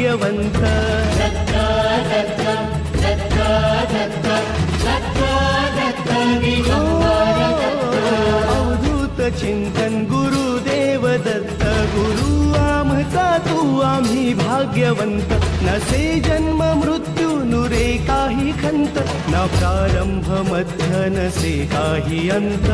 भाग्यवंत अवधूत चिंतन गुरुदेव दत्त गुरु आमचा तू आम्ही भाग्यवंत नसे जन्म मृत्यू नुरे काही खंत न प्रारंभ मध्य नसे काही अंत